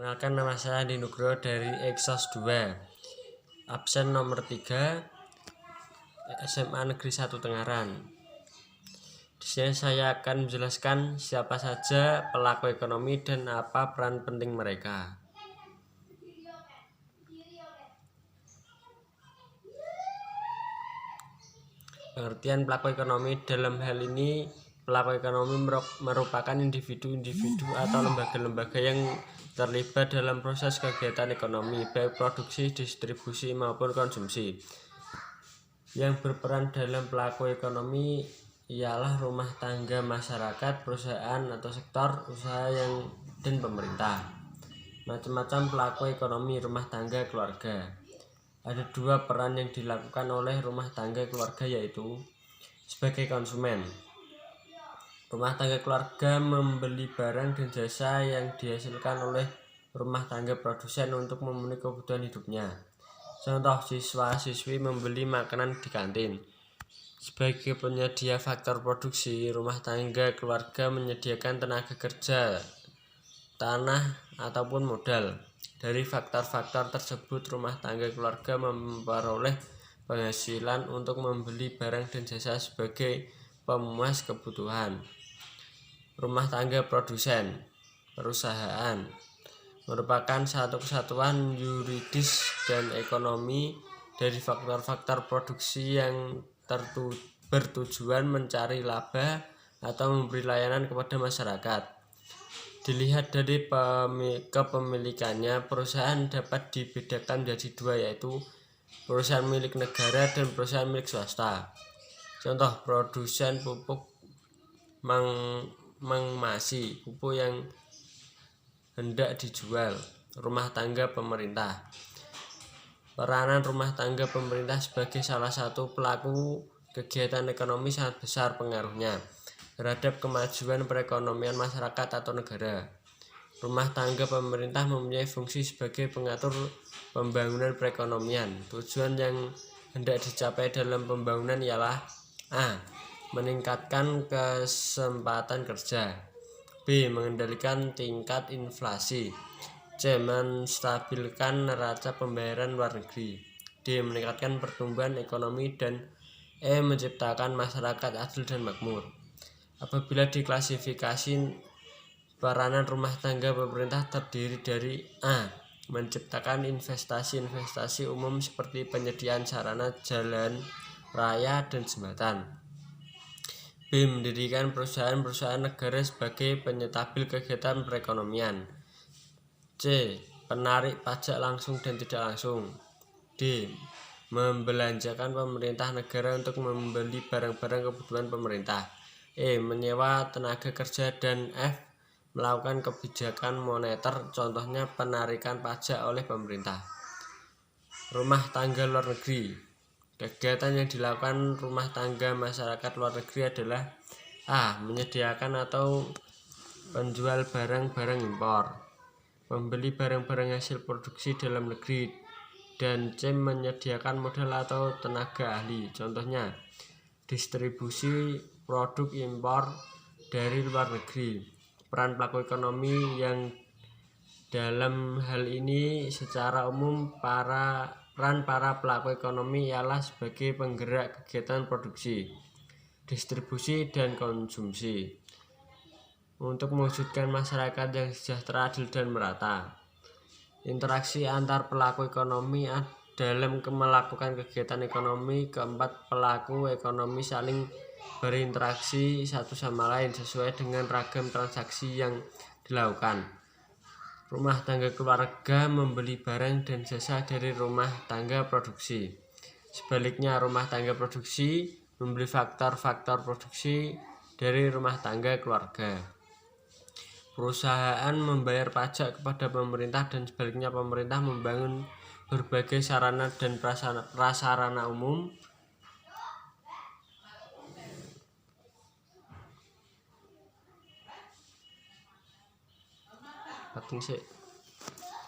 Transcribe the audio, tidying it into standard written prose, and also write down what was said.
Perkenalkan, nama saya Andi Nugroho dari Eksos 2, absen nomor 3, SMA Negeri 1 Tengaran. Di sini saya akan menjelaskan siapa saja pelaku ekonomi dan apa peran penting mereka. Pengertian pelaku ekonomi dalam hal ini, pelaku ekonomi merupakan individu-individu atau lembaga-lembaga yang terlibat dalam proses kegiatan ekonomi, baik produksi, distribusi, maupun konsumsi. Yang berperan dalam pelaku ekonomi ialah rumah tangga, masyarakat, perusahaan atau sektor usaha dan pemerintah. Macam-macam pelaku ekonomi rumah tangga keluarga. Ada dua peran yang dilakukan oleh rumah tangga keluarga, yaitu sebagai konsumen. Rumah tangga keluarga membeli barang dan jasa yang dihasilkan oleh rumah tangga produsen untuk memenuhi kebutuhan hidupnya. Contoh, siswa-siswi membeli makanan di kantin. Sebagai penyedia faktor produksi, rumah tangga keluarga menyediakan tenaga kerja, tanah, ataupun modal. Dari faktor-faktor tersebut, rumah tangga keluarga memperoleh penghasilan untuk membeli barang dan jasa sebagai pemuas kebutuhan. Rumah tangga produsen, perusahaan, merupakan satu kesatuan yuridis dan ekonomi dari faktor-faktor produksi yang bertujuan mencari laba atau memberi layanan kepada masyarakat. Dilihat dari kepemilikannya, perusahaan dapat dibedakan menjadi dua, yaitu perusahaan milik negara dan perusahaan milik swasta. Contoh, produsen pupuk Mangmasi, pupuk yang hendak dijual. Rumah tangga pemerintah. Peranan rumah tangga pemerintah sebagai salah satu pelaku kegiatan ekonomi sangat besar pengaruhnya terhadap kemajuan perekonomian masyarakat atau negara. Rumah tangga pemerintah mempunyai fungsi sebagai pengatur pembangunan perekonomian. Tujuan yang hendak dicapai dalam pembangunan ialah A. Meningkatkan kesempatan kerja, B. Mengendalikan tingkat inflasi, C. Menstabilkan neraca pembayaran luar negeri, D. Meningkatkan pertumbuhan ekonomi, dan E. Menciptakan masyarakat adil dan makmur. Apabila diklasifikasi, peranan rumah tangga pemerintah terdiri dari A. Menciptakan investasi umum seperti penyediaan sarana jalan raya dan jembatan, B. Mendirikan perusahaan-perusahaan negara sebagai penyetabil kegiatan perekonomian, C. Penarik pajak langsung dan tidak langsung, D. Membelanjakan pemerintah negara untuk membeli barang-barang kebutuhan pemerintah, E. Menyewa tenaga kerja, dan F. Melakukan kebijakan moneter, contohnya penarikan pajak oleh pemerintah. Rumah tangga luar negeri. Kegiatan yang dilakukan rumah tangga masyarakat luar negeri adalah A. Menyediakan atau penjual barang-barang impor, membeli barang-barang hasil produksi dalam negeri, dan C. Menyediakan modal atau tenaga ahli, contohnya distribusi produk impor dari luar negeri. Peran pelaku ekonomi yang dalam hal ini secara umum peran para pelaku ekonomi ialah sebagai penggerak kegiatan produksi, distribusi, dan konsumsi untuk mewujudkan masyarakat yang sejahtera, adil, dan merata. Interaksi antar pelaku ekonomi dalam melakukan kegiatan ekonomi. Keempat pelaku ekonomi saling berinteraksi satu sama lain sesuai dengan ragam transaksi yang dilakukan. Rumah tangga keluarga membeli barang dan jasa dari rumah tangga produksi. Sebaliknya, rumah tangga produksi membeli faktor-faktor produksi dari rumah tangga keluarga. Perusahaan membayar pajak kepada pemerintah, dan sebaliknya pemerintah membangun berbagai sarana dan prasarana umum penting sih.